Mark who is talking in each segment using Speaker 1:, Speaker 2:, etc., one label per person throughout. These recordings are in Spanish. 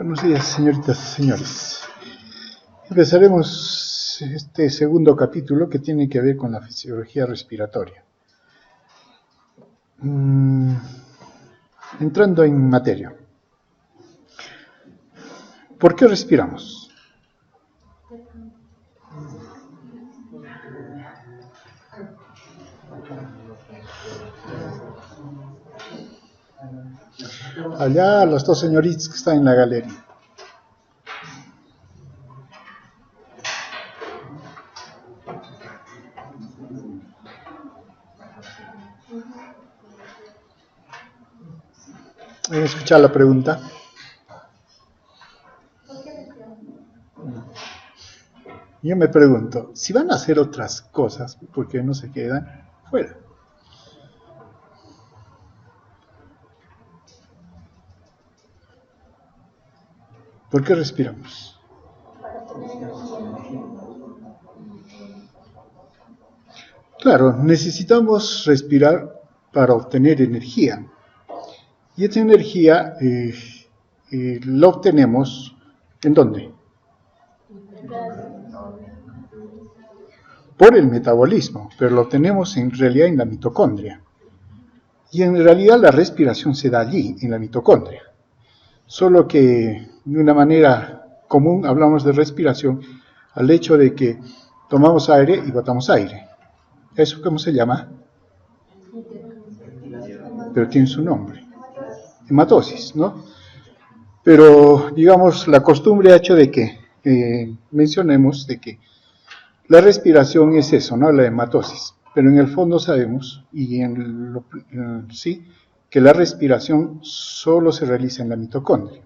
Speaker 1: Buenos días, señoritas y señores. Empezaremos este segundo capítulo que tiene que ver con la fisiología respiratoria. Entrando en materia. ¿Por qué respiramos? Allá los dos señoritos que están en la galería. ¿Han escuchado la pregunta? Yo me pregunto, si van a hacer otras cosas, ¿por qué no se quedan fuera? ¿Por qué respiramos? Claro, necesitamos respirar para obtener energía. Y esta energía la obtenemos, ¿en dónde? Por el metabolismo, pero lo obtenemos en realidad en la mitocondria. Y en realidad la respiración se da allí, en la mitocondria. Solo que de una manera común hablamos de respiración al hecho de que tomamos aire y botamos aire. ¿Eso cómo se llama? Pero tiene su nombre. Hematosis, ¿no? Pero, digamos, la costumbre ha hecho de que mencionemos de que la respiración es eso, ¿no? La hematosis. Pero en el fondo sabemos, sí, que la respiración solo se realiza en la mitocondria.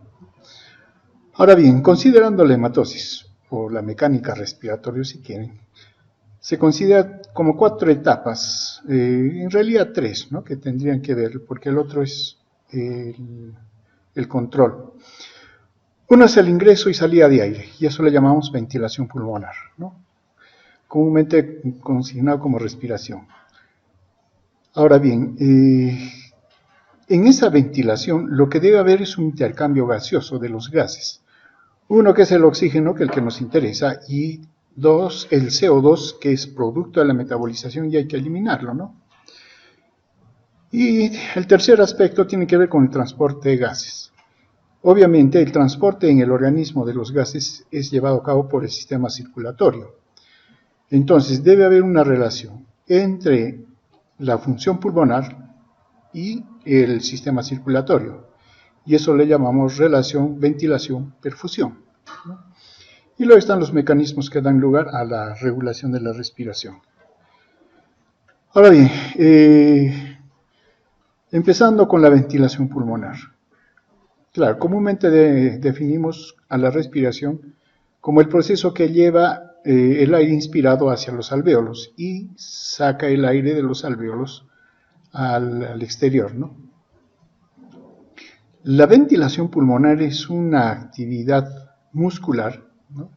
Speaker 1: Ahora bien, considerando la hematosis, o la mecánica respiratoria si quieren, se considera como 4 etapas, en realidad 3, ¿no? Que tendrían que ver, porque el otro es el control. Uno es el ingreso y salida de aire, y eso le llamamos ventilación pulmonar, ¿no? Comúnmente consignado como respiración. Ahora bien, en esa ventilación lo que debe haber es un intercambio gaseoso de los gases. Uno que es el oxígeno, que es el que nos interesa, y 2, el CO2, que es producto de la metabolización y hay que eliminarlo, ¿no? Y el tercer aspecto tiene que ver con el transporte de gases. Obviamente el transporte en el organismo de los gases es llevado a cabo por el sistema circulatorio. Entonces debe haber una relación entre la función pulmonar y el sistema circulatorio. Y eso le llamamos relación ventilación-perfusión, ¿no? Y luego están los mecanismos que dan lugar a la regulación de la respiración. Ahora bien, empezando con la ventilación pulmonar. Claro, comúnmente definimos a la respiración como el proceso que lleva el aire inspirado hacia los alvéolos y saca el aire de los alvéolos al exterior, ¿no? La ventilación pulmonar es una actividad muscular, ¿no?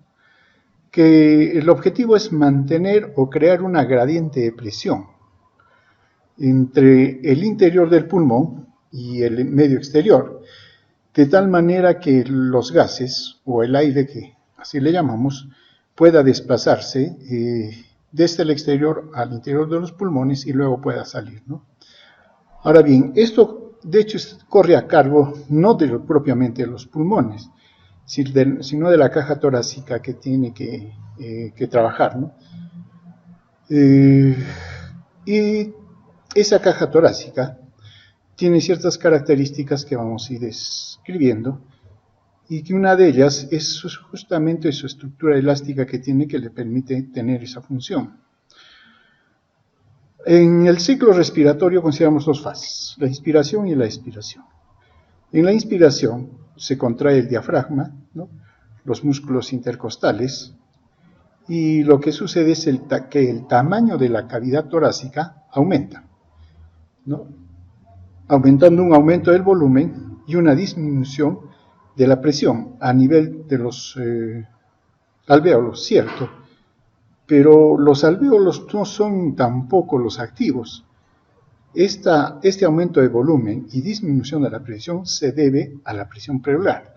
Speaker 1: Que el objetivo es mantener o crear una gradiente de presión entre el interior del pulmón y el medio exterior, de tal manera que los gases o el aire, que así le llamamos, pueda desplazarse desde el exterior al interior de los pulmones y luego pueda salir, ¿no? Ahora bien, esto de hecho corre a cargo no propiamente de los pulmones, sino de la caja torácica que tiene que trabajar, ¿no? Y esa caja torácica tiene ciertas características que vamos a ir describiendo, y que una de ellas es justamente su estructura elástica que tiene, que le permite tener esa función. En el ciclo respiratorio consideramos 2 fases, la inspiración y la expiración. En la inspiración se contrae el diafragma, ¿no? Los músculos intercostales, y lo que sucede es que el tamaño de la cavidad torácica aumenta, ¿no? Aumentando un aumento del volumen y una disminución de la presión a nivel de los alvéolos, cierto, pero los alvéolos no son tampoco los activos. Este aumento de volumen y disminución de la presión se debe a la presión pleural.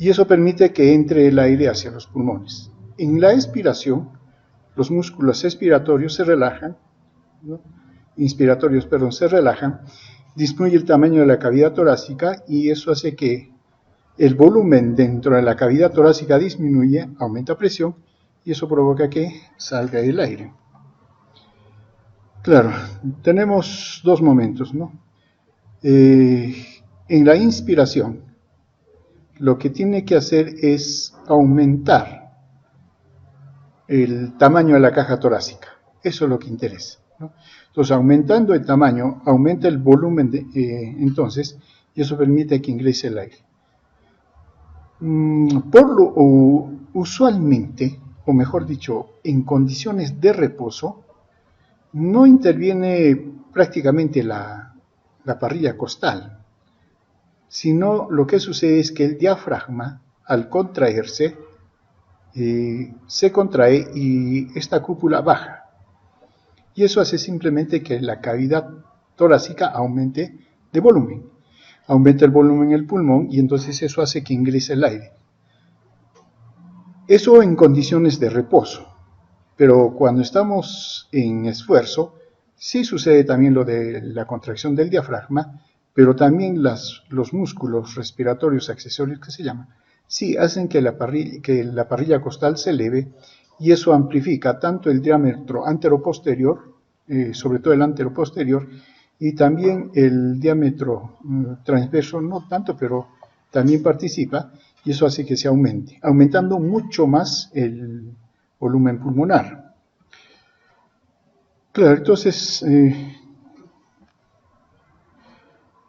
Speaker 1: y eso permite que entre el aire hacia los pulmones. En la expiración, los músculos expiratorios se relajan, ¿no? Inspiratorios, perdón, se relajan, disminuye el tamaño de la cavidad torácica y eso hace que el volumen dentro de la cavidad torácica disminuye, aumenta presión y eso provoca que salga el aire. Claro, tenemos dos momentos, ¿no? En la inspiración, lo que tiene que hacer es aumentar el tamaño de la caja torácica. Eso es lo que interesa, ¿no? Entonces, aumentando el tamaño, aumenta el volumen entonces, y eso permite que ingrese el aire. Usualmente, o mejor dicho, en condiciones de reposo, no interviene prácticamente la parrilla costal, sino lo que sucede es que el diafragma, al contraerse, se contrae y esta cúpula baja. Y eso hace simplemente que la cavidad torácica aumente de volumen. Aumenta el volumen en el pulmón y entonces eso hace que ingrese el aire. Eso en condiciones de reposo. Pero cuando estamos en esfuerzo, sí sucede también lo de la contracción del diafragma, pero también los músculos respiratorios accesorios que se llaman, sí hacen que la parrilla costal se eleve y eso amplifica tanto el diámetro anteroposterior, sobre todo el anteroposterior, y también el diámetro transverso, no tanto, pero también participa, y eso hace que se aumente, aumentando mucho más el volumen pulmonar. Claro, entonces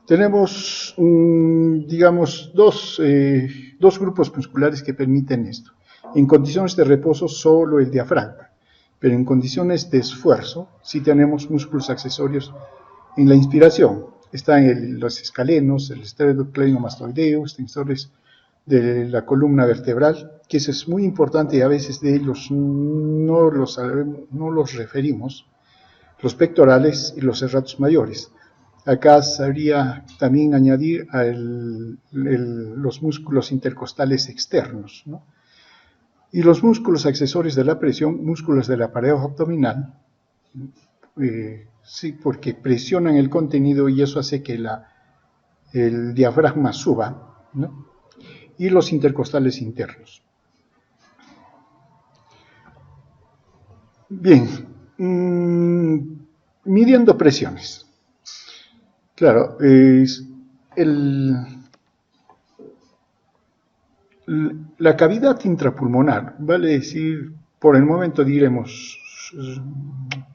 Speaker 1: tenemos, digamos, dos grupos musculares que permiten esto. En condiciones de reposo, solo el diafragma, pero en condiciones de esfuerzo, sí tenemos músculos accesorios en la inspiración. Están los escalenos, el esternocleidomastoideo, extensores de la columna vertebral, que eso es muy importante y a veces de ellos no los referimos, los pectorales y los serratus mayores. Acá sabría también añadir los músculos intercostales externos, ¿no? Y los músculos accesorios de la presión, músculos de la pared abdominal, sí, porque presionan el contenido y eso hace que el diafragma suba, ¿no? Y los intercostales internos. Bien, midiendo presiones. Claro, la cavidad intrapulmonar, vale decir, por el momento diremos,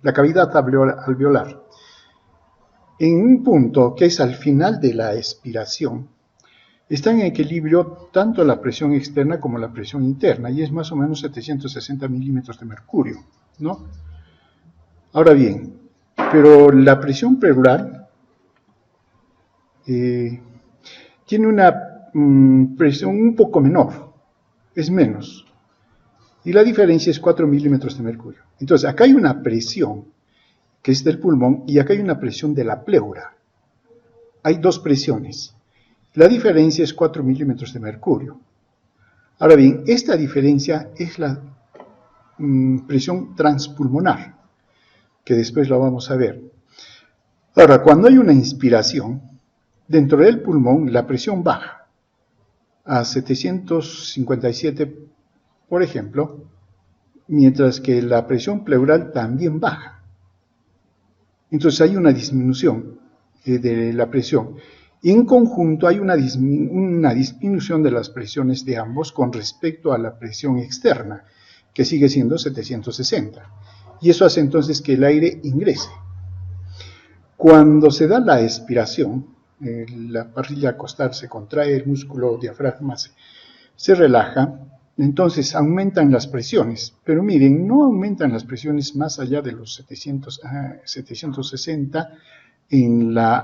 Speaker 1: la cavidad alveolar, en un punto que es al final de la expiración, está en equilibrio tanto la presión externa como la presión interna, y es más o menos 760 milímetros de mercurio, ¿no? Ahora bien, pero la presión pleural tiene una presión un poco menor, es menos, y la diferencia es 4 milímetros de mercurio. Entonces, acá hay una presión que es del pulmón y acá hay una presión de la pleura. Hay dos presiones. La diferencia es 4 milímetros de mercurio. Ahora bien, esta diferencia es la presión transpulmonar, que después la vamos a ver. Ahora, cuando hay una inspiración, dentro del pulmón la presión baja a 757, por ejemplo, mientras que la presión pleural también baja. Entonces hay una disminución de la presión. En conjunto hay una disminución de las presiones de ambos con respecto a la presión externa, que sigue siendo 760. Y eso hace entonces que el aire ingrese. Cuando se da la expiración, la parrilla costal se contrae, el músculo diafragma se relaja, entonces aumentan las presiones. Pero miren, no aumentan las presiones más allá de los 760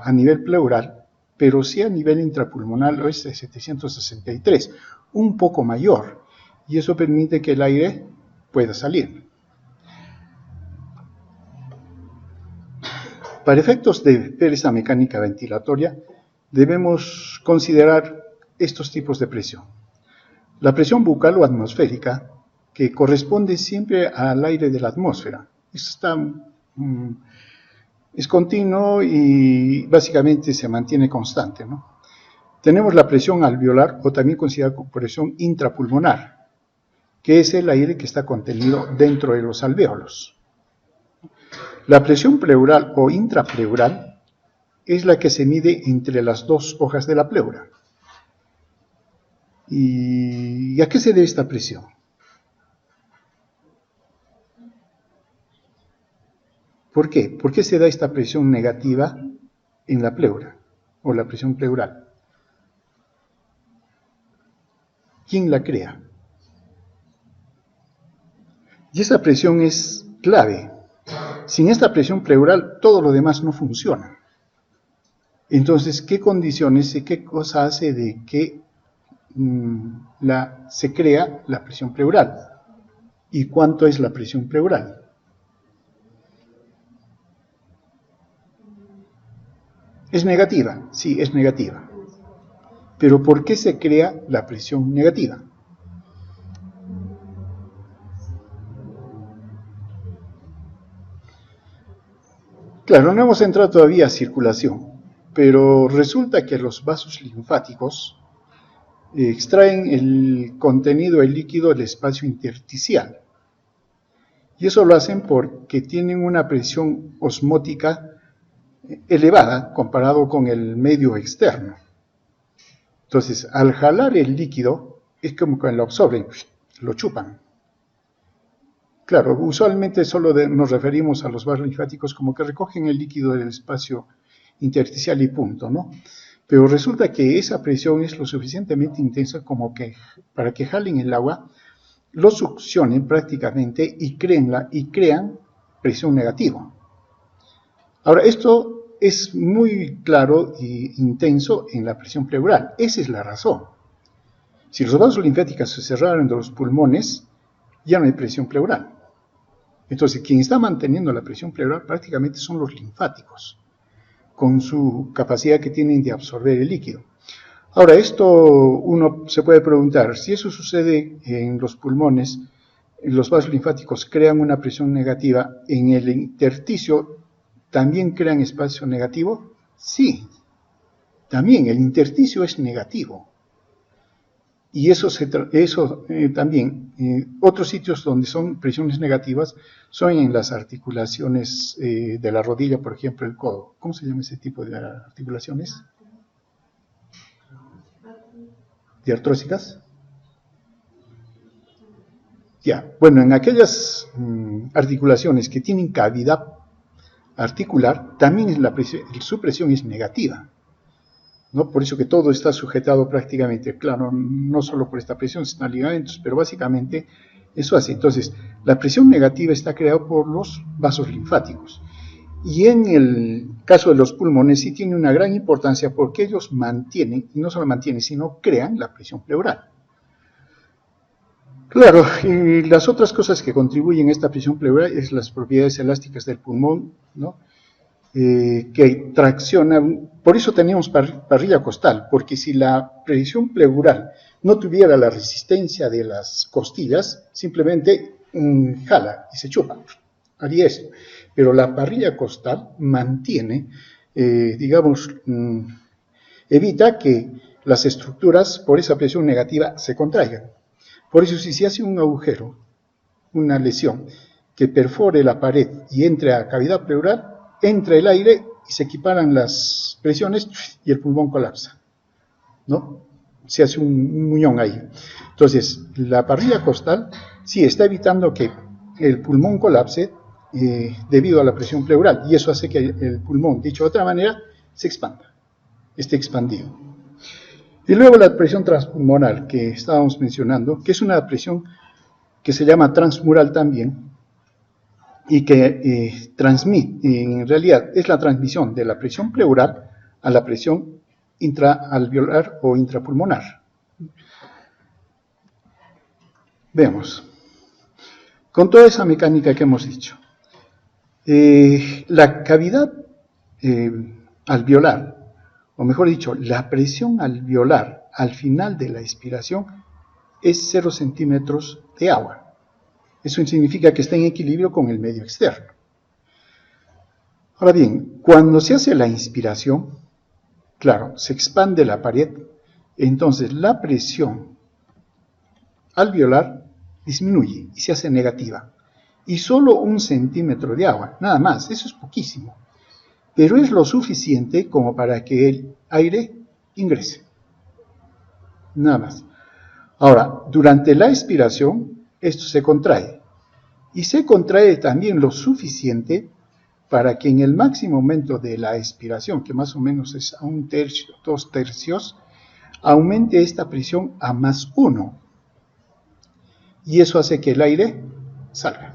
Speaker 1: a nivel pleural, pero sí a nivel intrapulmonar es de 763, un poco mayor, y eso permite que el aire pueda salir. Para efectos de ver esa mecánica ventilatoria, debemos considerar estos tipos de presión. la presión bucal o atmosférica, que corresponde siempre al aire de la atmósfera. Es continuo y básicamente se mantiene constante, ¿no? Tenemos la presión alveolar, o también considerada como presión intrapulmonar, que es el aire que está contenido dentro de los alvéolos. La presión pleural o intrapleural es la que se mide entre las dos hojas de la pleura. ¿Y a qué se debe esta presión? ¿Por qué? ¿Por qué se da esta presión negativa en la pleura o la presión pleural? ¿Quién la crea? Y esa presión es clave. Sin esta presión pleural, todo lo demás no funciona. Entonces, ¿qué condiciones y qué cosa hace de que se crea la presión pleural? ¿Y cuánto es la presión pleural? ¿Es negativa? Sí, es negativa. Pero ¿por qué se crea la presión negativa? Claro, no hemos entrado todavía a circulación, pero resulta que los vasos linfáticos extraen el contenido, el líquido del espacio intersticial. Y eso lo hacen porque tienen una presión osmótica elevada comparado con el medio externo. Entonces, al jalar el líquido, es como que lo absorben, lo chupan. Claro, usualmente solo nos referimos a los vasos linfáticos como que recogen el líquido del espacio intersticial y punto, ¿no? Pero resulta que esa presión es lo suficientemente intensa como que para que jalen el agua, lo succionen prácticamente y crean presión negativa. Ahora, esto es muy claro e intenso en la presión pleural. Esa es la razón. Si los vasos linfáticos se cerraran de los pulmones, ya no hay presión pleural. Entonces, quien está manteniendo la presión pleural prácticamente son los linfáticos, con su capacidad que tienen de absorber el líquido. Ahora, esto uno se puede preguntar, si eso sucede en los pulmones, los vasos linfáticos crean una presión negativa, ¿en el intersticio también crean espacio negativo? Sí, también el intersticio es negativo. Y eso también, otros sitios donde son presiones negativas son en las articulaciones de la rodilla, por ejemplo, el codo. ¿Cómo se llama ese tipo de articulaciones? ¿Diartrósicas? Ya, bueno, en aquellas articulaciones que tienen cavidad articular, también su presión es negativa, ¿no? Por eso que todo está sujetado prácticamente, claro, no solo por esta presión, sino ligamentos, pero básicamente eso hace. Entonces, la presión negativa está creada por los vasos linfáticos. Y en el caso de los pulmones sí tiene una gran importancia porque ellos mantienen, y no solo mantienen, sino crean la presión pleural. Claro, y las otras cosas que contribuyen a esta presión pleural es las propiedades elásticas del pulmón, ¿no? Que tracciona, por eso tenemos parrilla costal, porque si la presión pleural no tuviera la resistencia de las costillas, simplemente jala y se chupa, haría eso. Pero la parrilla costal mantiene, digamos, evita que las estructuras por esa presión negativa se contraigan. Por eso si se hace un agujero, una lesión, que perfore la pared y entre a cavidad pleural, entra el aire y se equiparan las presiones y el pulmón colapsa, ¿no? Se hace un muñón ahí. Entonces, la parrilla costal sí está evitando que el pulmón colapse debido a la presión pleural, y eso hace que el pulmón, dicho de otra manera, se expanda, esté expandido. Y luego la presión transpulmonar que estábamos mencionando, que es una presión que se llama transmural también, y que transmite, en realidad es la transmisión de la presión pleural a la presión intraalveolar o intrapulmonar. Veamos, con toda esa mecánica que hemos dicho, la cavidad alveolar, o mejor dicho, la presión alveolar al final de la expiración es 0 centímetros de agua. Eso significa que está en equilibrio con el medio externo. Ahora bien, cuando se hace la inspiración, claro, se expande la pared, entonces la presión alveolar disminuye y se hace negativa. Y solo 1 centímetro de agua, nada más, eso es poquísimo. Pero es lo suficiente como para que el aire ingrese. Nada más. Ahora, durante la expiración, esto se contrae. Y se contrae también lo suficiente para que en el máximo momento de la expiración, que más o menos es a 1/3, 2/3, aumente esta presión a +1. Y eso hace que el aire salga.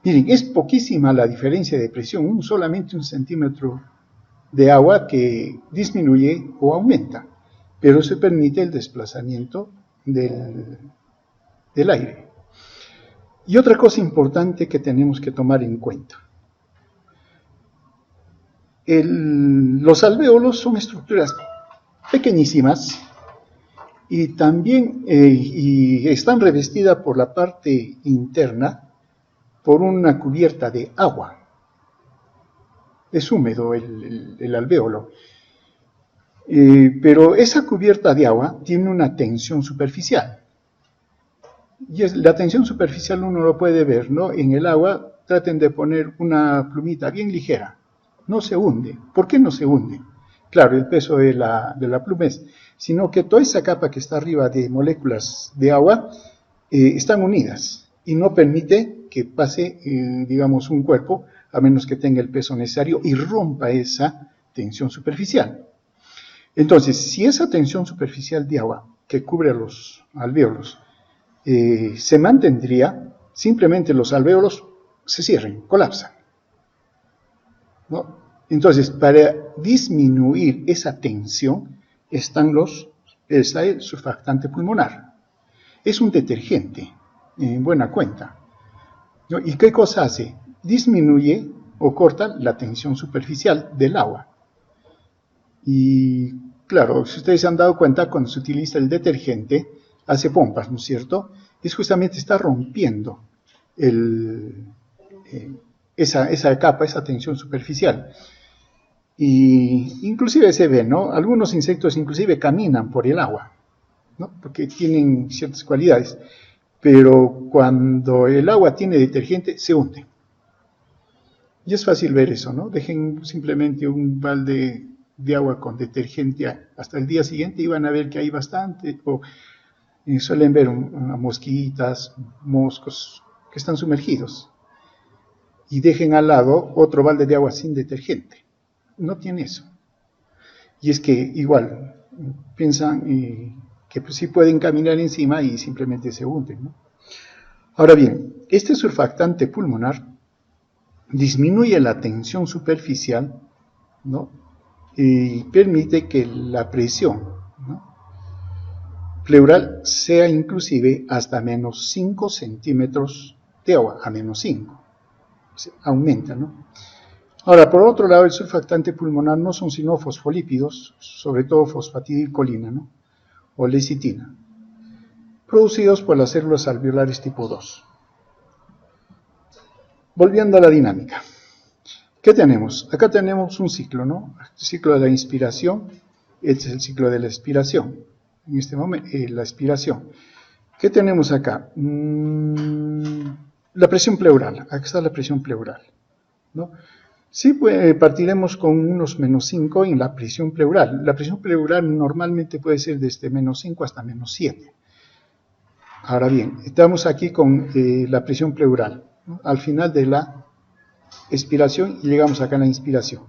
Speaker 1: Miren, es poquísima la diferencia de presión, solamente 1 centímetro de agua que disminuye o aumenta, pero se permite el desplazamiento del aire. Y otra cosa importante que tenemos que tomar en cuenta. Los alvéolos son estructuras pequeñísimas y también y están revestidas por la parte interna por una cubierta de agua. Es húmedo el alvéolo. Pero esa cubierta de agua tiene una tensión superficial. Y la tensión superficial uno lo puede ver, ¿no? En el agua traten de poner una plumita bien ligera. No se hunde. ¿Por qué no se hunde? Claro, el peso de la pluma es, sino que toda esa capa que está arriba de moléculas de agua están unidas y no permite que pase, digamos, un cuerpo, a menos que tenga el peso necesario y rompa esa tensión superficial. Entonces, si esa tensión superficial de agua que cubre los alvéolos se mantendría, simplemente los alvéolos se cierran, colapsan, ¿no? Entonces, para disminuir esa tensión está el surfactante pulmonar. Es un detergente, en buena cuenta, ¿no? ¿Y qué cosa hace? Disminuye o corta la tensión superficial del agua. Y claro, si ustedes se han dado cuenta, cuando se utiliza el detergente, hace pompas, ¿no es cierto? Es justamente está rompiendo esa capa, esa tensión superficial. Y inclusive se ve, ¿no? Algunos insectos inclusive caminan por el agua, ¿no? Porque tienen ciertas cualidades. Pero cuando el agua tiene detergente, se hunde. Y es fácil ver eso, ¿no? Dejen simplemente un balde de agua con detergente hasta el día siguiente y van a ver que hay bastante, o suelen ver mosquitas, moscos que están sumergidos. Y dejen al lado otro balde de agua sin detergente. No tiene eso. Y es que igual piensan que pues, sí pueden caminar encima y simplemente se hunden, ¿no? Ahora bien, este surfactante pulmonar disminuye la tensión superficial, ¿no? Y permite que la presión, ¿no?, pleural sea inclusive hasta -5 centímetros de agua, a -5. Aumenta, ¿no? Ahora, por otro lado, el surfactante pulmonar no son sino fosfolípidos, sobre todo fosfatidilcolina, ¿no?, o lecitina, producidos por las células alveolares tipo 2. Volviendo a la dinámica. ¿Qué tenemos? Acá tenemos un ciclo, ¿no? El ciclo de la inspiración, este es el ciclo de la expiración. En este momento, la expiración. ¿Qué tenemos acá? La presión pleural. Acá está la presión pleural, ¿no? Sí, pues, partiremos con unos -5 en la presión pleural. La presión pleural normalmente puede ser desde -5 hasta -7. Ahora bien, estamos aquí con la presión pleural, ¿no?, al final de la expiración y llegamos acá a la inspiración.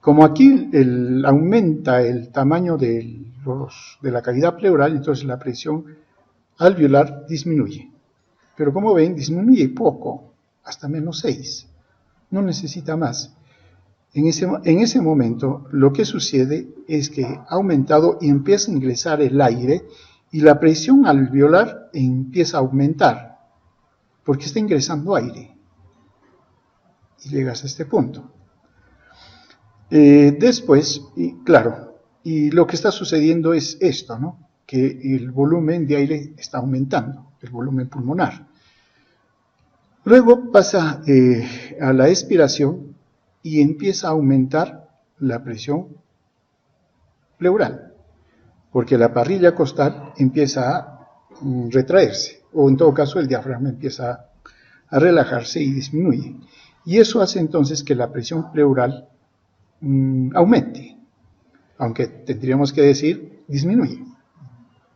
Speaker 1: Como aquí aumenta el tamaño de la cavidad pleural, entonces la presión alveolar disminuye. Pero como ven, disminuye poco, hasta -6. No necesita más. En ese momento, lo que sucede es que ha aumentado y empieza a ingresar el aire y la presión alveolar empieza a aumentar, porque está ingresando aire. Y llegas a este punto. Después, claro, y lo que está sucediendo es esto, ¿no? que el volumen de aire está aumentando, el volumen pulmonar. Luego pasa a la expiración y empieza a aumentar la presión pleural, porque la parrilla costal empieza a retraerse, o en todo caso el diafragma empieza a relajarse y disminuye. Y eso hace entonces que la presión pleural aumente, aunque tendríamos que decir disminuye.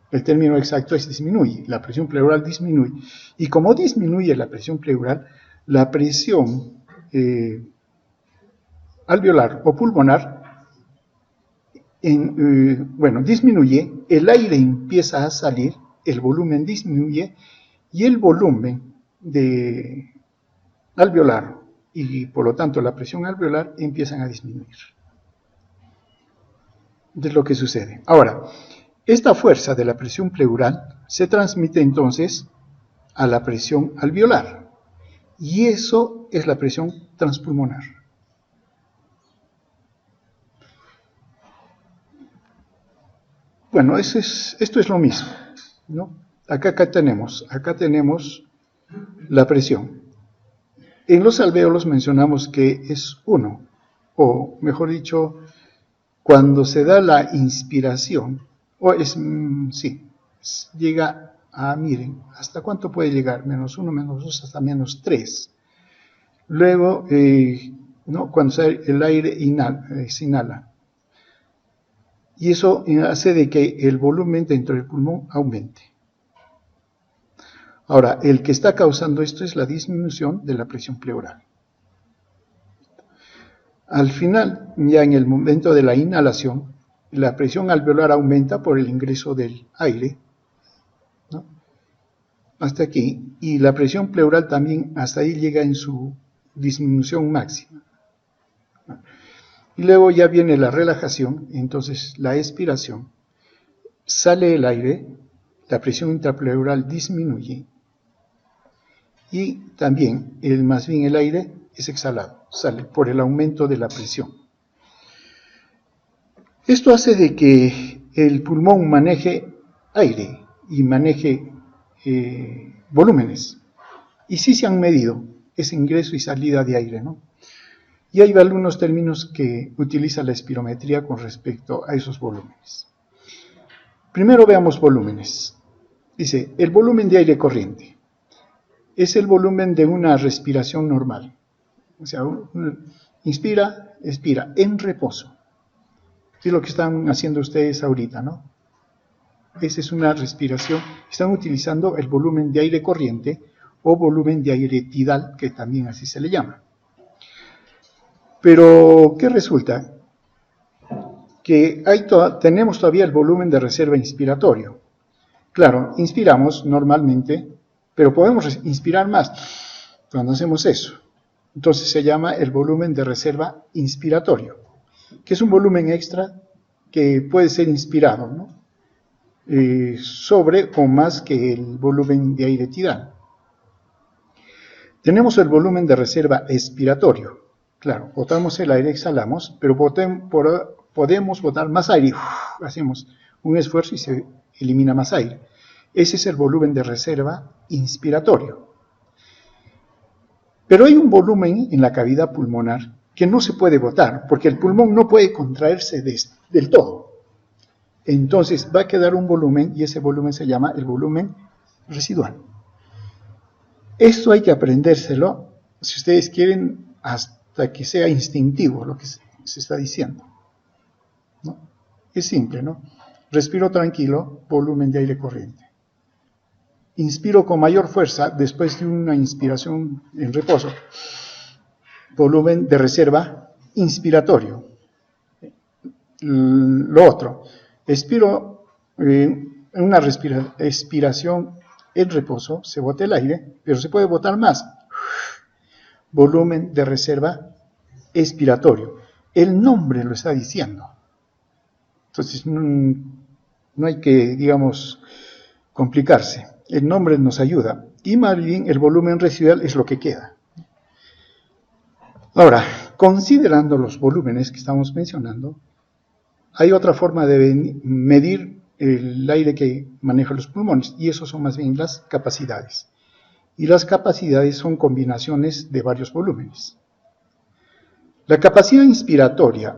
Speaker 1: El término exacto es disminuye, la presión pleural disminuye. Y como disminuye la presión pleural, la presión alveolar o pulmonar, disminuye, el aire empieza a salir, el volumen disminuye y el volumen de alveolar y por lo tanto la presión alveolar empiezan a disminuir. Es lo que sucede. Ahora, esta fuerza de la presión pleural se transmite entonces a la presión alveolar y eso es la presión transpulmonar. Bueno, esto es lo mismo, ¿no? Acá tenemos la presión. En los alvéolos mencionamos que es 1, o mejor dicho, cuando se da la inspiración, llega a, miren, ¿hasta cuánto puede llegar? -1, -2, hasta -3. Luego, cuando el aire se inhala. Y eso hace de que el volumen dentro del pulmón aumente. Ahora, el que está causando esto es la disminución de la presión pleural. Al final, ya en el momento de la inhalación, la presión alveolar aumenta por el ingreso del aire, ¿no? Hasta aquí, y la presión pleural también hasta ahí llega en su disminución máxima. Y luego ya viene la relajación, entonces la expiración, sale el aire, la presión intrapleural disminuye y también el aire es exhalado, sale por el aumento de la presión. Esto hace de que el pulmón maneje aire y maneje volúmenes. Y sí se han medido ese ingreso y salida de aire, ¿no? Y hay algunos términos que utiliza la espirometría con respecto a esos volúmenes. Primero veamos volúmenes. Dice, el volumen de aire corriente es el volumen de una respiración normal. O sea, inspira, expira, en reposo. Es lo que están haciendo ustedes ahorita, ¿no? Esa es una respiración. Están utilizando el volumen de aire corriente o volumen de aire tidal, que también así se le llama. Pero, ¿qué resulta? Que tenemos todavía el volumen de reserva inspiratorio. Claro, inspiramos normalmente, pero podemos inspirar más cuando hacemos eso. Entonces se llama el volumen de reserva inspiratorio, que es un volumen extra que puede ser inspirado, ¿no? Sobre o más que el volumen de aire tidal. Tenemos el volumen de reserva expiratorio. Claro, botamos el aire, exhalamos, pero podemos botar más aire. Hacemos un esfuerzo y se elimina más aire. Ese es el volumen de reserva inspiratorio. Pero hay un volumen en la cavidad pulmonar que no se puede botar, porque el pulmón no puede contraerse del todo. Entonces va a quedar un volumen y ese volumen se llama el volumen residual. Esto hay que aprendérselo, si ustedes quieren, hasta que sea instintivo lo que se está diciendo, ¿no? Es simple, ¿no? Respiro tranquilo, volumen de aire corriente. Inspiro con mayor fuerza después de una inspiración en reposo, volumen de reserva inspiratorio. Lo otro, expiro en una expiración en reposo, se bota el aire, pero se puede botar más. Volumen de reserva expiratorio. El nombre lo está diciendo. Entonces, no hay que, digamos, complicarse. El nombre nos ayuda. Y más bien, el volumen residual es lo que queda. Ahora, considerando los volúmenes que estamos mencionando, hay otra forma de medir el aire que maneja los pulmones, y eso son más bien las capacidades. Y las capacidades son combinaciones de varios volúmenes. La capacidad inspiratoria,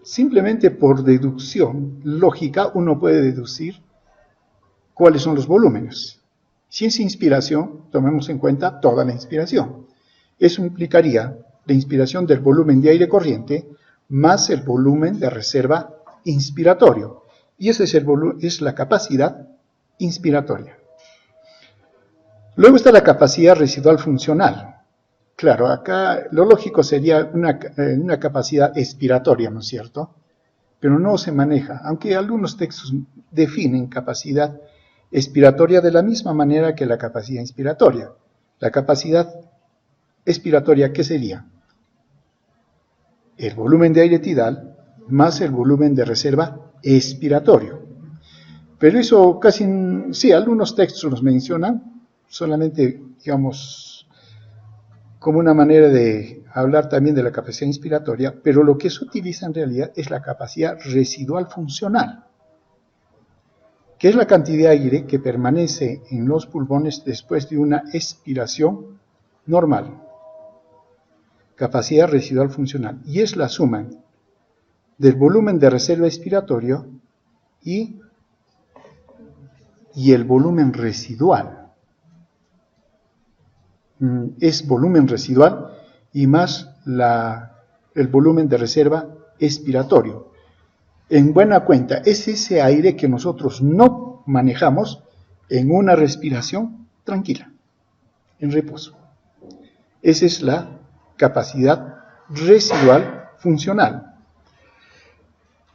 Speaker 1: simplemente por deducción lógica, uno puede deducir cuáles son los volúmenes. Si es inspiración, tomemos en cuenta toda la inspiración. Eso implicaría la inspiración del volumen de aire corriente más el volumen de reserva inspiratorio. Y esa es la capacidad inspiratoria. Luego está la capacidad residual funcional. Claro, acá lo lógico sería una capacidad expiratoria, ¿no es cierto? Pero no se maneja, aunque algunos textos definen capacidad expiratoria de la misma manera que la capacidad inspiratoria. La capacidad expiratoria, ¿qué sería? El volumen de aire tidal más el volumen de reserva expiratorio. Pero eso casi, sí, algunos textos los mencionan, solamente, digamos, como una manera de hablar también de la capacidad inspiratoria, pero lo que se utiliza en realidad es la capacidad residual funcional, que es la cantidad de aire que permanece en los pulmones después de una expiración normal. Capacidad residual funcional, y es la suma del volumen de reserva expiratorio y el volumen residual. Es volumen residual y más el volumen de reserva expiratorio. En buena cuenta, es ese aire que nosotros no manejamos en una respiración tranquila, en reposo. Esa es la capacidad residual funcional.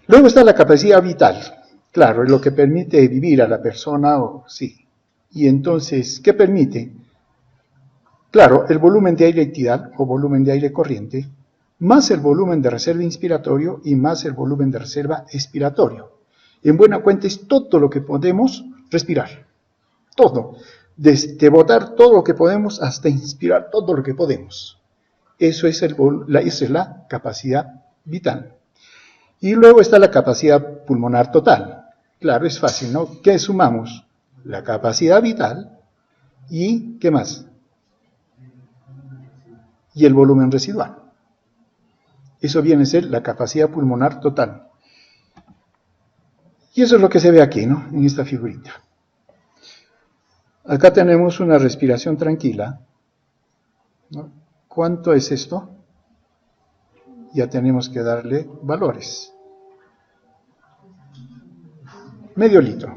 Speaker 1: Luego está la capacidad vital. Claro, es lo que permite vivir a la persona, sí. Y entonces, ¿qué permite? Claro, el volumen de aire tidal o volumen de aire corriente, más el volumen de reserva inspiratorio y más el volumen de reserva expiratorio. En buena cuenta es todo lo que podemos respirar. Todo. Desde botar todo lo que podemos hasta inspirar todo lo que podemos. Esa es la capacidad vital. Y luego está la capacidad pulmonar total. Claro, es fácil, ¿no? ¿Qué sumamos? La capacidad vital y, ¿qué más? Y el volumen residual. Eso viene a ser la capacidad pulmonar total. Y eso es lo que se ve aquí, ¿no? En esta figurita. Acá tenemos una respiración tranquila, ¿no? ¿Cuánto es esto? Ya tenemos que darle valores. Medio litro.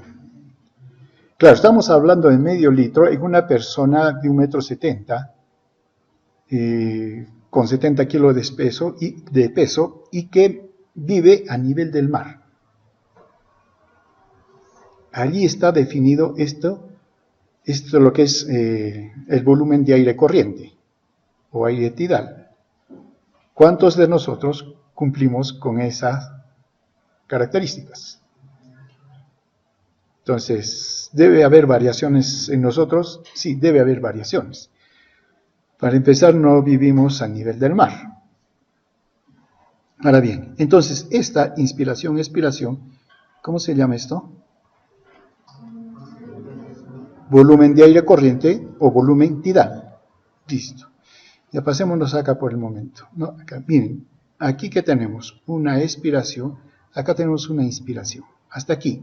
Speaker 1: Claro, estamos hablando de medio litro en una persona de 1,70 m, con 70 kilos de peso y que vive a nivel del mar. Allí está definido esto es lo que es el volumen de aire corriente o aire tidal. ¿Cuántos de nosotros cumplimos con esas características? Entonces, ¿debe haber variaciones en nosotros? Sí, debe haber variaciones. Para empezar, no vivimos a nivel del mar. Ahora bien, entonces, esta inspiración, expiración, ¿cómo se llama esto? Volumen de aire corriente o volumen tidal. Listo. Ya pasémonos acá por el momento. No, acá, miren, aquí que tenemos una expiración, acá tenemos una inspiración. Hasta aquí.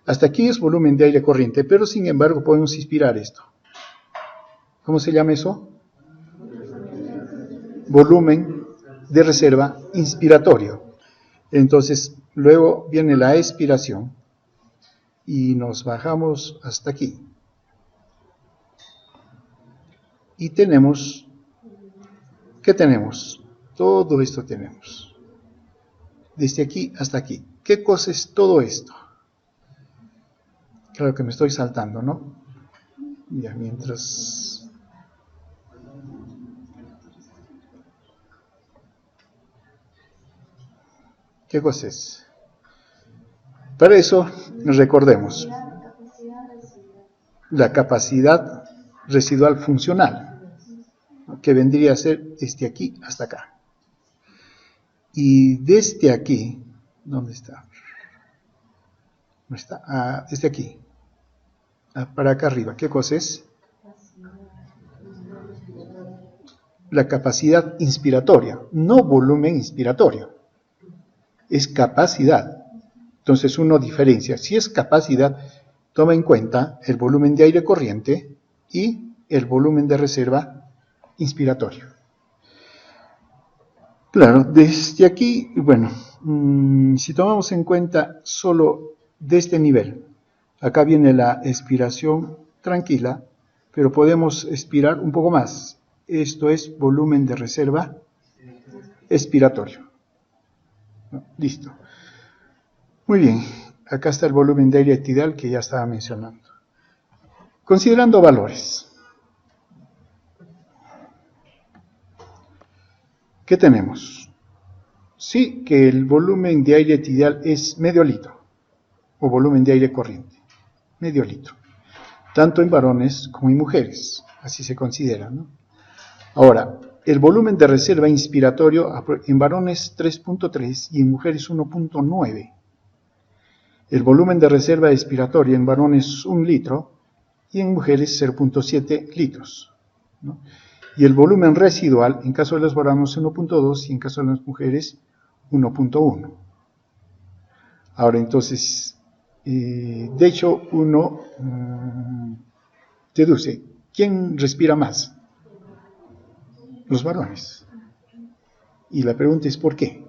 Speaker 1: Hasta aquí es volumen de aire corriente, pero sin embargo podemos inspirar esto. ¿Cómo se llama eso? Volumen de reserva inspiratorio. Entonces, luego viene la expiración y nos bajamos hasta aquí. Y tenemos, ¿qué tenemos? Todo esto tenemos. Desde aquí hasta aquí. ¿Qué cosa es todo esto? Claro que me estoy saltando, ¿no? Ya, mientras... ¿Qué cosa es? Para eso, recordemos la capacidad residual funcional, que vendría a ser desde aquí hasta acá. Y desde aquí, ¿dónde está? ¿No está? Desde aquí. Para acá arriba. ¿Qué cosa es? La capacidad inspiratoria, no volumen inspiratorio. Es capacidad. Entonces uno diferencia. Si es capacidad, toma en cuenta el volumen de aire corriente y el volumen de reserva inspiratorio. Claro, desde aquí, bueno, si tomamos en cuenta solo de este nivel, acá viene la expiración tranquila, pero podemos expirar un poco más. Esto es volumen de reserva expiratorio. ¿No? Listo. Muy bien, acá está el volumen de aire tidal que ya estaba mencionando. Considerando valores. ¿Qué tenemos? Sí, que el volumen de aire tidal es medio litro, o volumen de aire corriente, medio litro, tanto en varones como en mujeres, así se considera, ¿no? Ahora, el volumen de reserva inspiratorio en varones 3.3 y en mujeres 1.9. El volumen de reserva expiratoria en varones 1 litro y en mujeres 0.7 litros, ¿no? Y el volumen residual, en caso de los varones 1.2 y en caso de las mujeres 1.1. Ahora entonces, de hecho uno deduce, ¿quién respira más? Los varones. Y la pregunta es ¿por qué?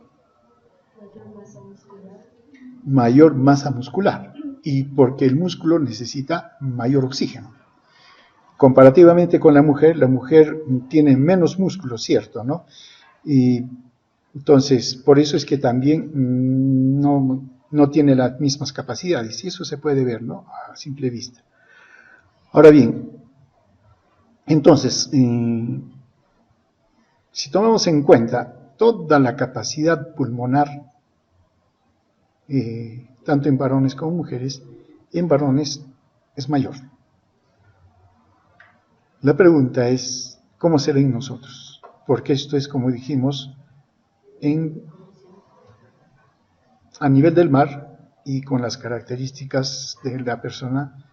Speaker 1: Mayor masa muscular. Y porque el músculo necesita mayor oxígeno. Comparativamente con la mujer tiene menos músculo, ¿cierto? ¿No? Y entonces, por eso es que también no tiene las mismas capacidades. Y eso se puede ver, ¿no? A simple vista. Ahora bien, entonces, si tomamos en cuenta toda la capacidad pulmonar, tanto en varones como mujeres, en varones es mayor. La pregunta es, ¿cómo será en nosotros? Porque esto es, como dijimos, a nivel del mar y con las características de la persona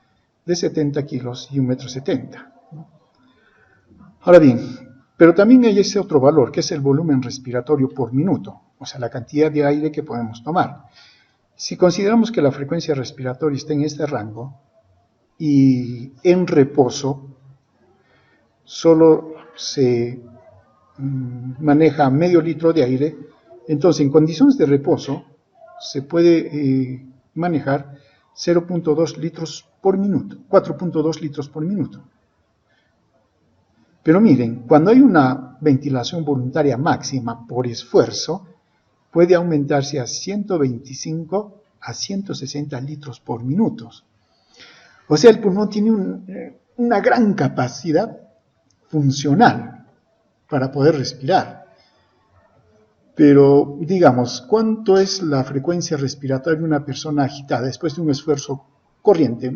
Speaker 1: de 70 kilos y 1,70 m. Ahora bien, pero también hay ese otro valor, que es el volumen respiratorio por minuto, o sea, la cantidad de aire que podemos tomar. Si consideramos que la frecuencia respiratoria está en este rango y en reposo solo se maneja medio litro de aire, entonces en condiciones de reposo se puede manejar 0.2 litros por minuto, 4.2 litros por minuto. Pero miren, cuando hay una ventilación voluntaria máxima por esfuerzo, puede aumentarse a 125 a 160 litros por minuto. O sea, el pulmón tiene una gran capacidad funcional para poder respirar. Pero, digamos, ¿cuánto es la frecuencia respiratoria de una persona agitada después de un esfuerzo corriente?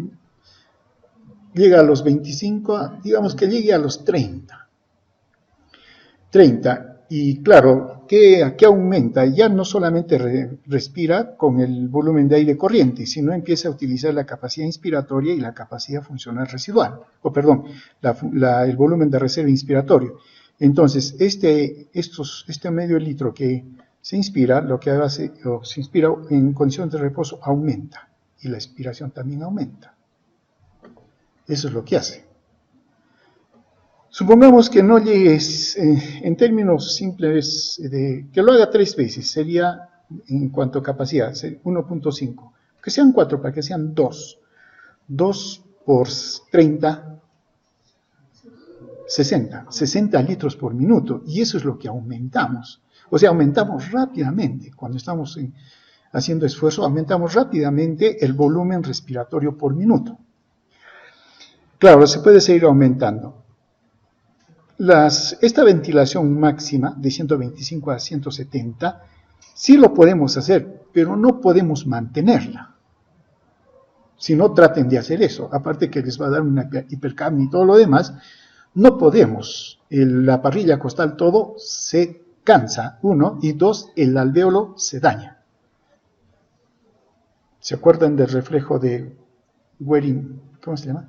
Speaker 1: Llega a los 25, digamos que llegue a los 30. Y claro, ¿qué aumenta? Ya no solamente respira con el volumen de aire corriente, sino empieza a utilizar la capacidad inspiratoria y la capacidad funcional residual, el volumen de reserva inspiratorio. Entonces, este medio litro que se inspira, lo que hace, o se inspira en condiciones de reposo, aumenta, y la expiración también aumenta. Eso es lo que hace. Supongamos que no llegues, en términos simples, que lo haga 3 veces, sería en cuanto a capacidad, 1.5. Que sean 4 para que sean 2. 2 por 30, 60 litros por minuto. Y eso es lo que aumentamos. O sea, aumentamos rápidamente. Cuando estamos haciendo esfuerzo, aumentamos rápidamente el volumen respiratorio por minuto. Claro, se puede seguir aumentando. Esta ventilación máxima de 125 a 170 sí lo podemos hacer, pero no podemos mantenerla. Si no, traten de hacer eso. Aparte que les va a dar una hipercapnia y todo lo demás, no podemos. La parrilla costal todo se cansa, 1, y 2, el alvéolo se daña. ¿Se acuerdan del reflejo de Wering? ¿Cómo se llama?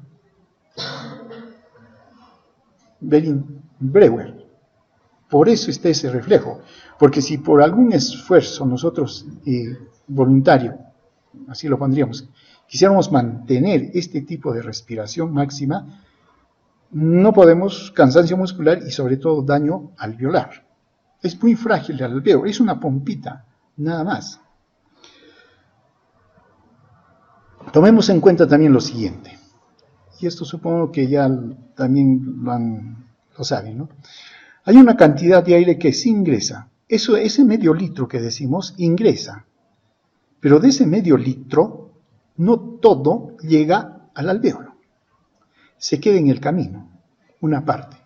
Speaker 1: Breuer. Por eso está ese reflejo. Porque si por algún esfuerzo nosotros, voluntario, así lo pondríamos, quisiéramos mantener este tipo de respiración máxima, no podemos, cansancio muscular y sobre todo daño alveolar. Es muy frágil el alveolo, es una pompita, nada más. Tomemos en cuenta también lo siguiente, y esto supongo que ya también lo saben, ¿no? Hay una cantidad de aire que sí ingresa. Ese medio litro que decimos ingresa, pero de ese medio litro no todo llega al alvéolo. Se queda en el camino, una parte.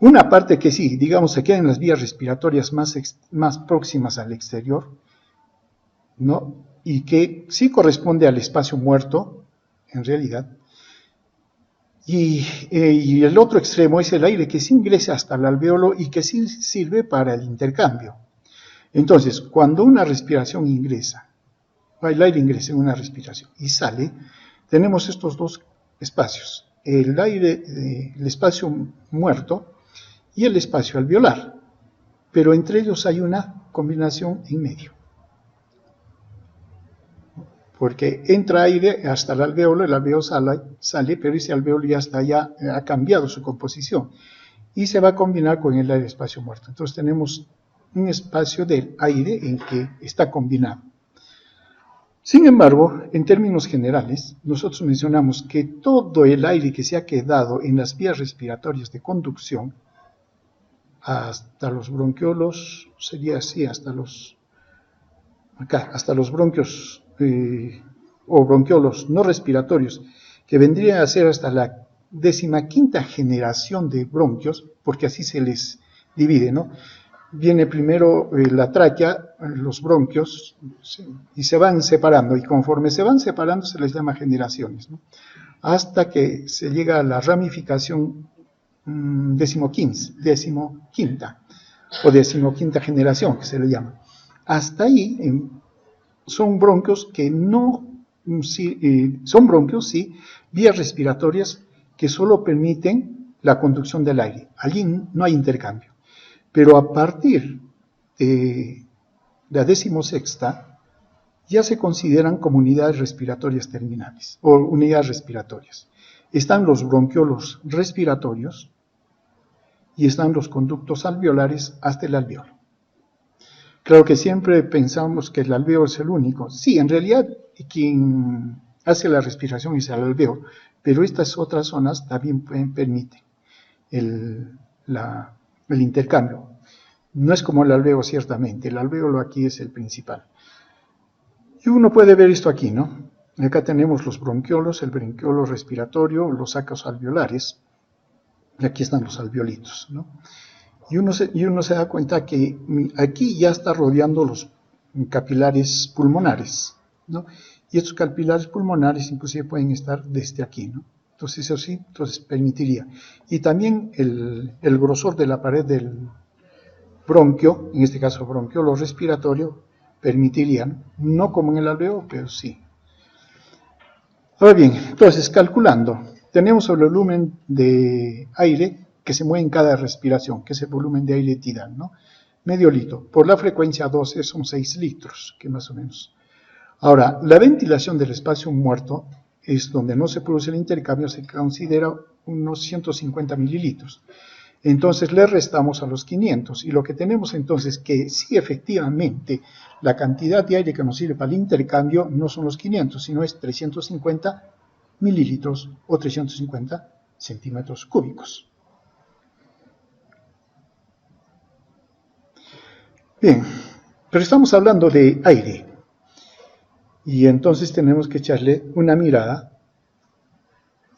Speaker 1: Una parte que sí, digamos, se queda en las vías respiratorias más próximas al exterior, ¿no? Y que sí corresponde al espacio muerto, en realidad. Y el otro extremo es el aire que sí ingresa hasta el alvéolo y que sí sirve para el intercambio. Entonces, cuando una respiración ingresa, el aire ingresa en una respiración y sale, tenemos estos dos espacios, el espacio muerto y el espacio alveolar, pero entre ellos hay una combinación en medio. Porque entra aire hasta el alvéolo sale, pero ese alvéolo ya ha cambiado su composición y se va a combinar con el aire espacio muerto. Entonces tenemos un espacio del aire en que está combinado. Sin embargo, en términos generales, nosotros mencionamos que todo el aire que se ha quedado en las vías respiratorias de conducción, hasta los bronquiolos, sería así, hasta los bronquios o bronquiolos no respiratorios, que vendrían a ser hasta la 15ª generación de bronquios, porque así se les divide, ¿no? Viene primero la tráquea, los bronquios, y se van separando, y conforme se van separando se les llama generaciones, ¿no? Hasta que se llega a la ramificación 15ª o 15ª generación, que se le llama. Hasta ahí son bronquios que no, son bronquios, sí, vías respiratorias que solo permiten la conducción del aire. Allí no hay intercambio. Pero a partir de la 16ª ya se consideran como unidades respiratorias terminales o unidades respiratorias. Están los bronquiolos respiratorios y están los conductos alveolares hasta el alvéolo. Claro que siempre pensamos que el alvéolo es el único. Sí, en realidad quien hace la respiración es el alvéolo, pero estas otras zonas también permiten el intercambio. No es como el alvéolo, ciertamente. El alvéolo aquí es el principal. Y uno puede ver esto aquí, ¿no? Acá tenemos los bronquiolos, el bronquiolo respiratorio, los sacos alveolares. Y aquí están los alveolitos, ¿no? Y uno se da cuenta que aquí ya está rodeando los capilares pulmonares, ¿no? Y estos capilares pulmonares inclusive pueden estar desde aquí, ¿no? Entonces eso sí, permitiría. Y también el grosor de la pared del bronquio, en este caso bronquiolo respiratorio, permitiría, no como en el alvéolo, pero sí. Ahora bien, entonces calculando, tenemos el volumen de aire que se mueve en cada respiración, que es el volumen de aire tidal, ¿no? Medio litro. Por la frecuencia 12 son 6 litros, que más o menos. Ahora, la ventilación del espacio muerto es donde no se produce el intercambio, se considera unos 150 mililitros. Entonces le restamos a los 500 y lo que tenemos entonces que sí efectivamente la cantidad de aire que nos sirve para el intercambio no son los 500, sino es 350 mililitros o 350 centímetros cúbicos. Bien, pero estamos hablando de aire y entonces tenemos que echarle una mirada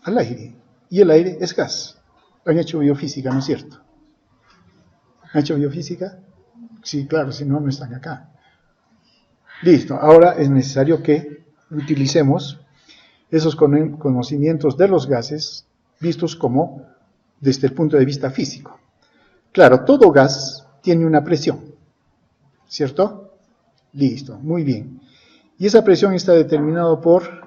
Speaker 1: al aire y el aire es gas. Han hecho biofísica, ¿no es cierto? ¿Han hecho biofísica? Sí, claro, si no, no están acá. Listo, ahora es necesario que utilicemos esos conocimientos de los gases vistos como desde el punto de vista físico. Claro, todo gas tiene una presión, ¿cierto? Listo, muy bien. Y esa presión está determinada por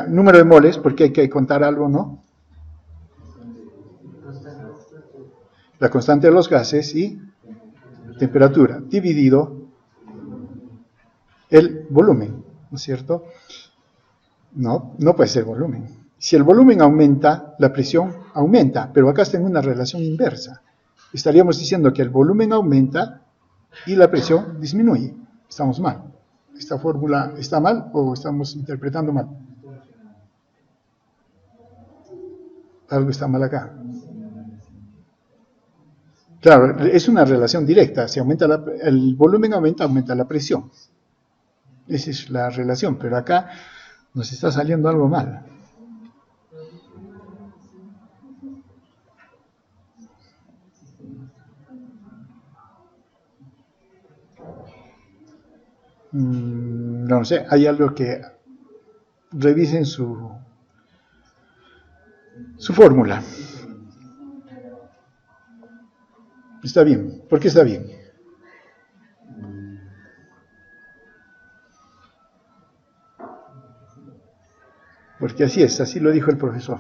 Speaker 1: número de moles, porque hay que contar algo, ¿no? La constante de los gases y temperatura, dividido el volumen, ¿no es cierto? No puede ser volumen. Si el volumen aumenta, la presión aumenta, pero acá está en una relación inversa. Estaríamos diciendo que el volumen aumenta y la presión disminuye. Estamos mal. ¿Esta fórmula está mal o estamos interpretando mal? Algo está mal acá. Claro, es una relación directa. Si aumenta el volumen aumenta la presión. Esa es la relación, pero acá nos está saliendo algo mal. No sé, hay algo que revisen su fórmula. Está bien. ¿Por qué está bien? Porque así es, así lo dijo el profesor.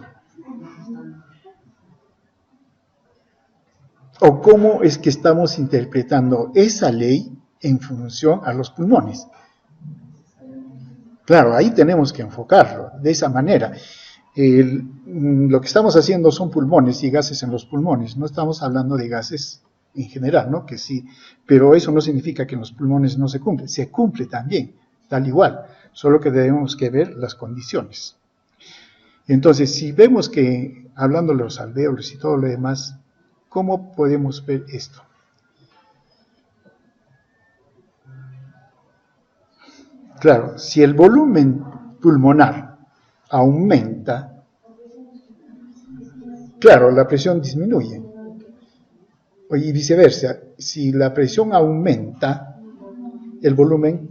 Speaker 1: ¿O cómo es que estamos interpretando esa ley en función a los pulmones? Claro, ahí tenemos que enfocarlo de esa manera. Lo que estamos haciendo son pulmones y gases en los pulmones, no estamos hablando de gases en general, ¿no? Que sí, pero eso no significa que en los pulmones no se cumple también, tal igual, solo que debemos que ver las condiciones. Entonces, si vemos que, hablando de los alvéolos y todo lo demás, ¿cómo podemos ver esto? Claro, si el volumen pulmonar aumenta, claro, la presión disminuye. Y viceversa, si la presión aumenta, el volumen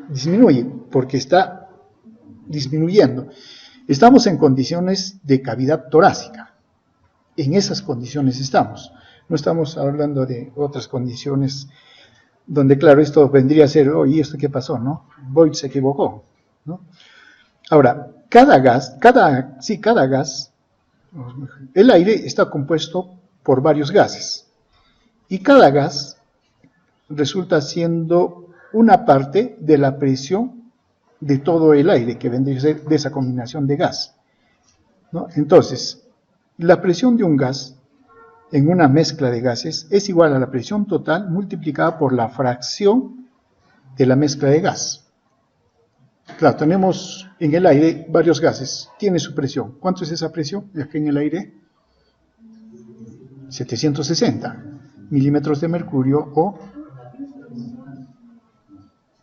Speaker 1: disminuye, porque está disminuyendo. Estamos en condiciones de cavidad torácica. En esas condiciones estamos. No estamos hablando de otras condiciones donde, claro, esto vendría a ser, oye, ¿esto qué pasó, no? Boyd se equivocó, ¿no? Ahora, cada gas, el aire está compuesto por varios gases. Y cada gas resulta siendo una parte de la presión de todo el aire, que vendría a ser de esa combinación de gas, ¿no? Entonces, la presión de un gas en una mezcla de gases es igual a la presión total multiplicada por la fracción de la mezcla de gas. Claro, tenemos en el aire varios gases, tiene su presión. ¿Cuánto es esa presión aquí en el aire? 760 milímetros de mercurio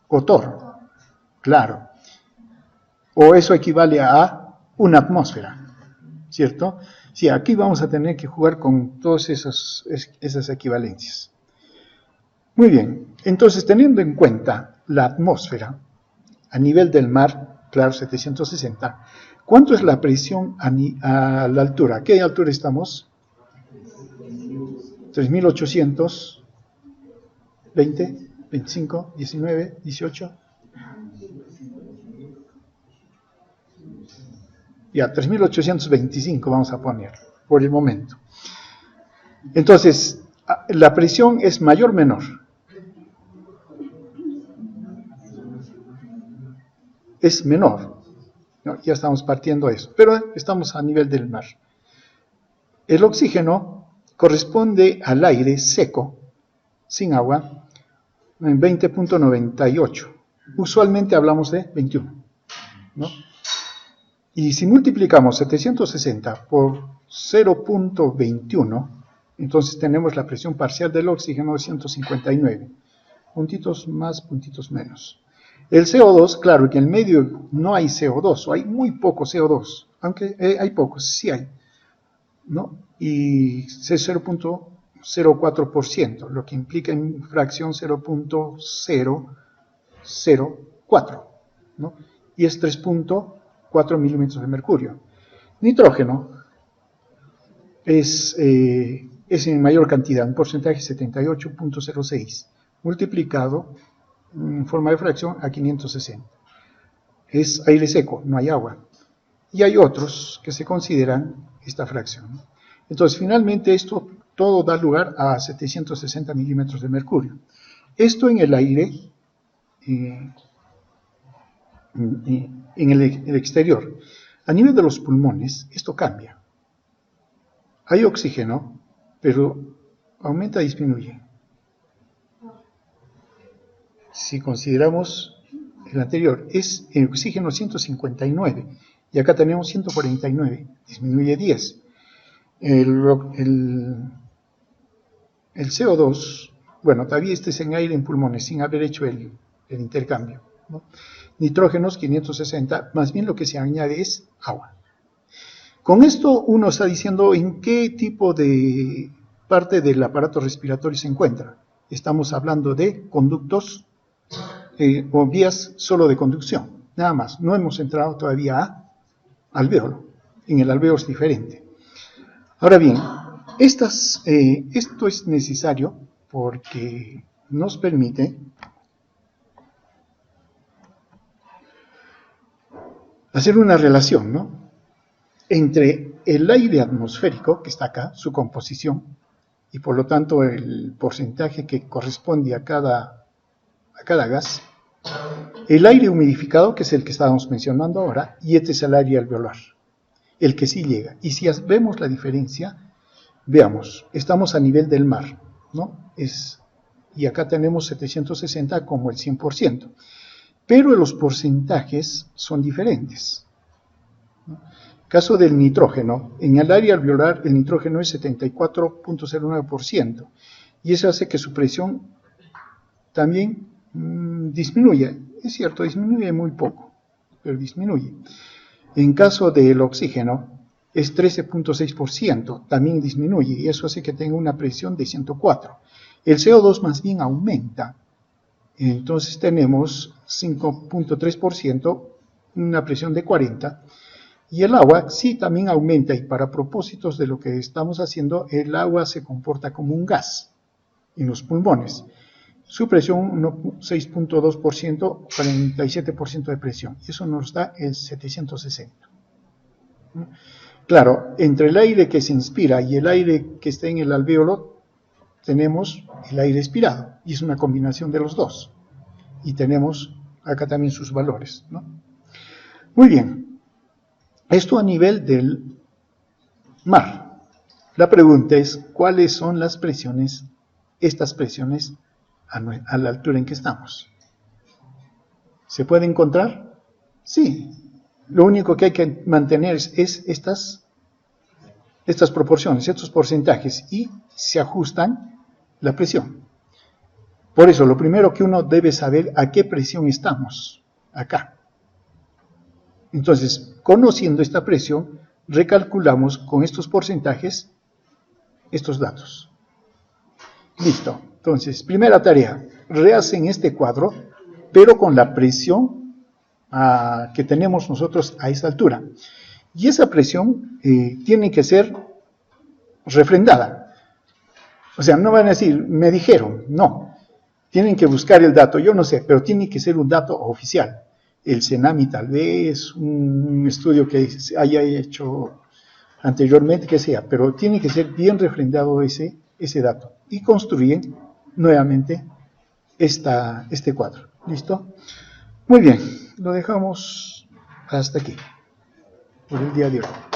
Speaker 1: o torr, claro. O eso equivale a una atmósfera, ¿cierto? Sí, aquí vamos a tener que jugar con todas esas equivalencias. Muy bien, entonces teniendo en cuenta la atmósfera a nivel del mar, claro, 760, ¿cuánto es la presión a la altura? ¿A qué altura estamos? 3.800, 20, 25, 19, 18. Ya, 3.825 vamos a poner por el momento. Entonces, ¿la presión es mayor o menor? Es menor. No, ya estamos partiendo de eso, pero estamos a nivel del mar. El oxígeno corresponde al aire seco, sin agua, en 20.98. Usualmente hablamos de 21, ¿no? Y si multiplicamos 760 por 0.21, entonces tenemos la presión parcial del oxígeno de 159. Puntitos más, puntitos menos. El CO2, claro que en el medio no hay CO2, o hay muy poco CO2, aunque hay pocos, sí hay, ¿no? Y es 0.04%, lo que implica en fracción 0.004, ¿no? Y es 3.4 milímetros de mercurio. Nitrógeno, es en mayor cantidad, un porcentaje 78.06, multiplicado en forma de fracción a 560. Es aire seco, no hay agua. Y hay otros que se consideran esta fracción. Entonces, finalmente, esto todo da lugar a 760 milímetros de mercurio. Esto en el aire, en el exterior. A nivel de los pulmones, esto cambia. Hay oxígeno, pero aumenta, disminuye. Si consideramos el anterior, es en oxígeno 159, y acá tenemos 149, disminuye 10. El CO2, bueno, todavía este es en aire en pulmones, sin haber hecho el intercambio, ¿no? Nitrógenos 560, más bien lo que se añade es agua. Con esto uno está diciendo en qué tipo de parte del aparato respiratorio se encuentra. Estamos hablando de conductos o vías solo de conducción, nada más. No hemos entrado todavía a alvéolo. En el alvéolo es diferente. Ahora bien, esto es necesario porque nos permite hacer una relación, ¿no?, entre el aire atmosférico, que está acá, su composición, y por lo tanto el porcentaje que corresponde a cada gas, el aire humidificado, que es el que estábamos mencionando ahora, y este es el aire alveolar, el que sí llega. Y si vemos la diferencia, veamos, estamos a nivel del mar, ¿no? Y acá tenemos 760 como el 100%, pero los porcentajes son diferentes, ¿no? Caso del nitrógeno, en el aire alveolar el nitrógeno es 74.09%, y eso hace que su presión también disminuya. Es cierto, disminuye muy poco, pero disminuye. En caso del oxígeno es 13.6%, también disminuye, y eso hace que tenga una presión de 104. El CO2 más bien aumenta, entonces tenemos 5.3%, una presión de 40, y el agua sí también aumenta, y para propósitos de lo que estamos haciendo, el agua se comporta como un gas en los pulmones. Su presión 6.2%, 47% de presión, y eso nos da el 760. Claro, entre el aire que se inspira y el aire que está en el alvéolo, tenemos el aire expirado, y es una combinación de los dos. Y tenemos acá también sus valores, ¿no? Muy bien. Esto a nivel del mar. La pregunta es, ¿cuáles son las presiones, estas presiones a la altura en que estamos? ¿Se puede encontrar? Sí. Lo único que hay que mantener es estas proporciones, estos porcentajes, y se ajustan la presión. Por eso, lo primero que uno debe saber a qué presión estamos, acá. Entonces, conociendo esta presión, recalculamos con estos porcentajes estos datos. Listo. Entonces, primera tarea, rehacen este cuadro, pero con la presión que tenemos nosotros a esa altura. Y esa presión tiene que ser refrendada. O sea, no van a decir, me dijeron, no. Tienen que buscar el dato, yo no sé, pero tiene que ser un dato oficial. El CENAMI tal vez, un estudio que se haya hecho anteriormente, que sea, pero tiene que ser bien refrendado ese dato. Y construyen nuevamente este cuadro. ¿Listo? Muy bien, lo dejamos hasta aquí, por el día de hoy.